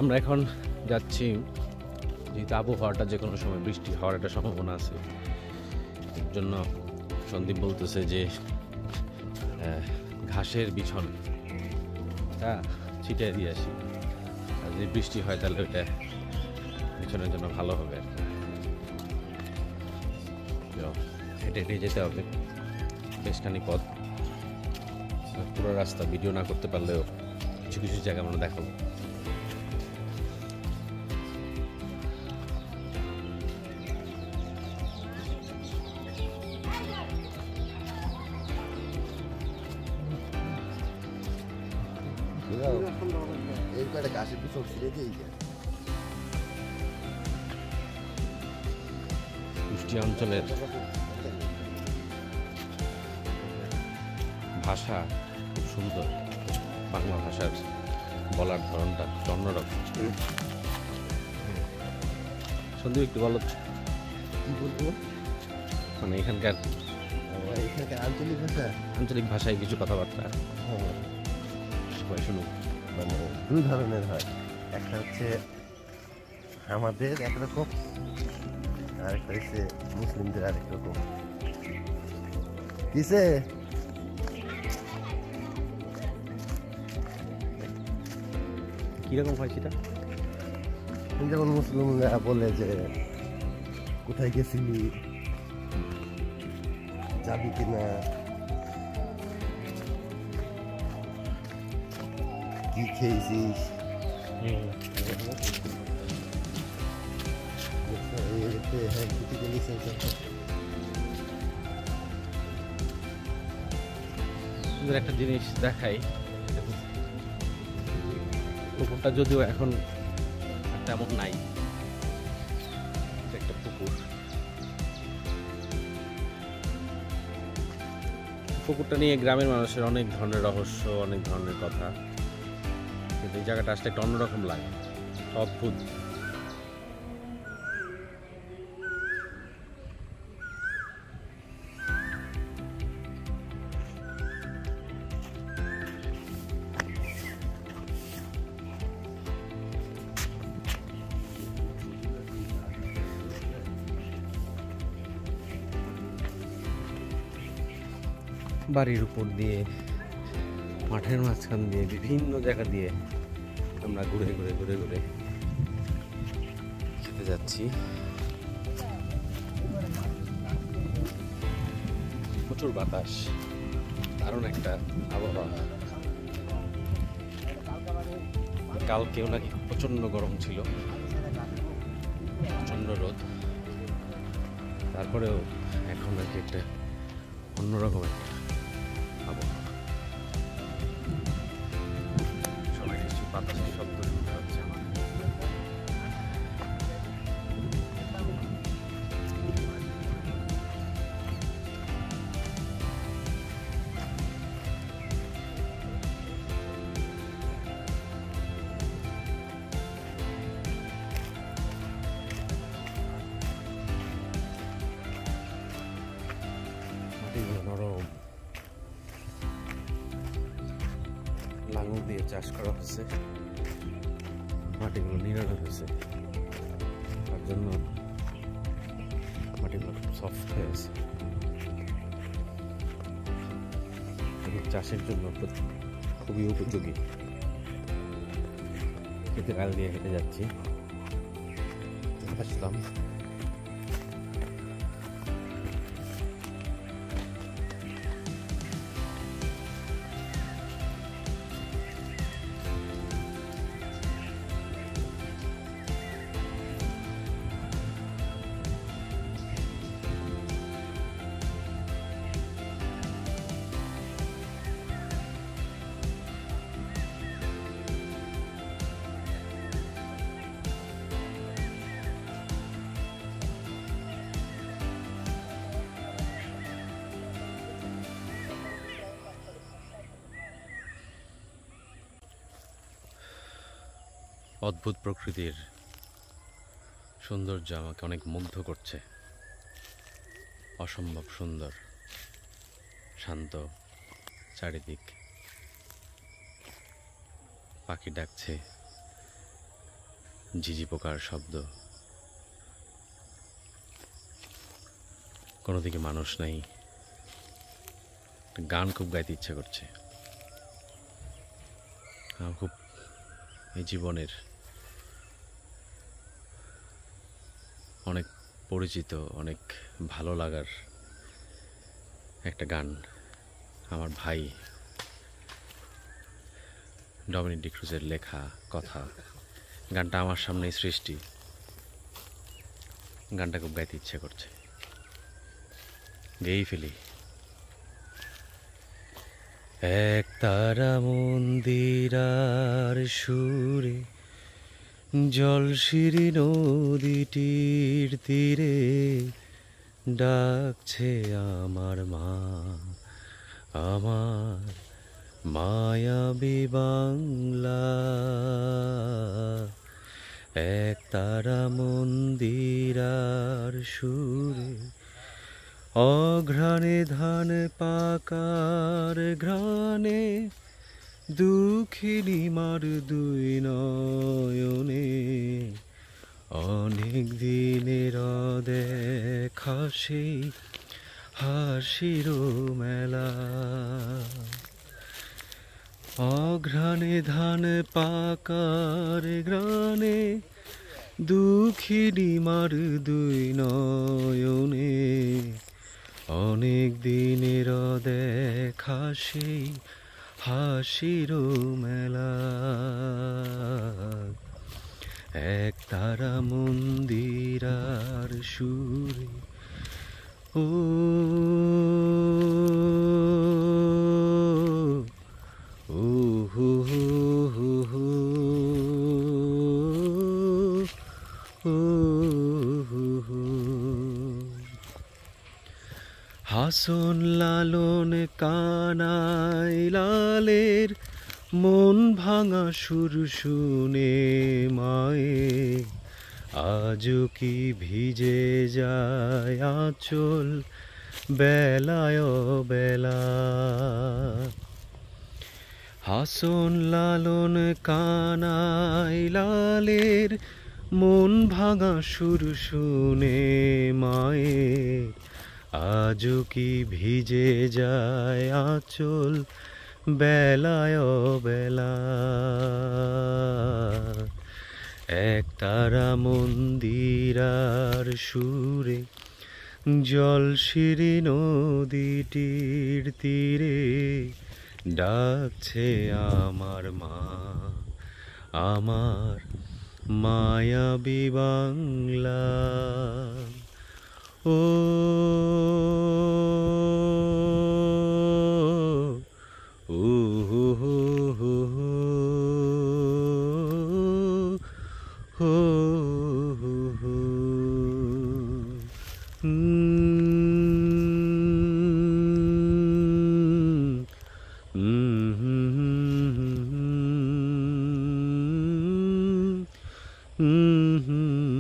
আমরা এখন যাচ্ছি, যেহেতু আবহাওয়াটা যে কোনো সময় বৃষ্টি হওয়ার একটা সম্ভাবনা আছে, এর জন্য সন্দীপ বলতেছে যে ঘাসের বিছনটা ছিটিয়ে দিয়ে আসি, আর যদি বৃষ্টি হয় তাহলে ওইটা বিছনের জন্য ভালো হবে আর কি। হেঁটে হেঁটে যেতে হবে বেশখানি পথ, পুরো রাস্তা ভিডিও না করতে পারলেও কিছু কিছু জায়গা আমরা দেখাবো। কুষ্টিয়া অঞ্চলের ভাষা খুব সুন্দর, বাংলা ভাষার বলার ধরনটা অন্যরকম। সন্দীপ একটু বলো কি বলবো, মানে এখানকার আঞ্চলিক ভাষায় কিছু কথাবার্তা সবাই শুনুক। মানে দুই ধরনের হয়, একটা হচ্ছে আমাদের একরকম, আর একটা হচ্ছে মুসলিমদের আরেক রকম। কিসে কিরকম হয় সেটা? যেমন মুসলিমরা বলে যে কোথায় গেছিলি, যাবি কিনা, কি খেয়েছিস, একটা জিনিস দেখাই, পুকুরটা যদিও এখন তেমন নাই, একটা পুকুর, পুকুরটা নিয়ে গ্রামের মানুষের অনেক ধরনের রহস্য, অনেক ধরনের কথা, কিন্তু এই জায়গাটা আসলে একটা অন্যরকম লাগে, অদ্ভুত। বাড়ির উপর দিয়ে, মাঠের মাঝখান দিয়ে, বিভিন্ন জায়গা দিয়ে আমরা ঘুরে ঘুরে ঘুরে ঘুরে খেতে যাচ্ছি। প্রচুর বাতাস, দারুণ একটা আবহাওয়া। কালকেও নাকি প্রচন্ড গরম ছিল, প্রচন্ড রোদ, তারপরেও এখন নাকি একটা অন্যরকম একটা আবহাওয়া। সবাই নিশ্চয়ই বাতাসের শব্দ শুনতে হচ্ছে। নরম, লাঙল দিয়ে চাষ করা হচ্ছে, মাটিগুলো নিড়ানো হয়েছে, তার জন্য মাটিগুলো খুব সফট হয়ে আছে, চাষের জন্য খুবই উপযোগী। খেতে গাল দিয়ে হেঁটে যাচ্ছি, আসলাম অদ্ভুত প্রকৃতির সৌন্দর্য আমাকে অনেক মুগ্ধ করছে, অসম্ভব সুন্দর, শান্ত চারিদিক, পাখি ডাকছে, ঝিঝি পোকার শব্দ, কোনো দিকে মানুষ নাই। গান খুব গাইতে ইচ্ছা করছে। আমার খুব এই জীবনের অনেক পরিচিত, অনেক ভালো লাগার একটা গান, আমার ভাই ডমিনিক ডিক্রুজের লেখা কথা। গানটা আমার সামনেই সৃষ্টি, গানটা খুব গাইতে ইচ্ছে করছে, গেয়েই ফেলি। এক তারা মন্দির আর সুরে জলশিরি নদীটির তীরে ডাকছে আমার মা, আমার মায়াবী বাংলা। এক তারা মন্দির আর সুরে অঘ্রাণে ধান পাকার ঘ্রাণে দুঃখিনী মার দুই নয়নে অনেক দিনের দেখা সেই হাসির মেলা। অঘ্রাণে ধান পাকার ঘ্রাণে দুঃখিনী মার দুই নয়নে অনেক দিনের দেখা সেই হাসির মেলা। এক তারা মন্দির আর সুরে ও হো হো হো হো ও হো হো। হাসন লালন কানাই লালের মন ভাঙা সুর শুনে মায়ে আজও কি ভিজে যায় আঁচল বেলায় বেলা। হাসন লালন কানাই লালের মন ভাঙা সুর শুনে মায়ে আজও কি ভিজে যায় আঁচল বেলায় বেলা। এক তারা মন্দির আর সুরে জলশিরি নদীটির তীরে ডাকছে আমার মা, আমার মায়াবী বাংলা। ও হো হো হো হো হো হো। Mm-hmm.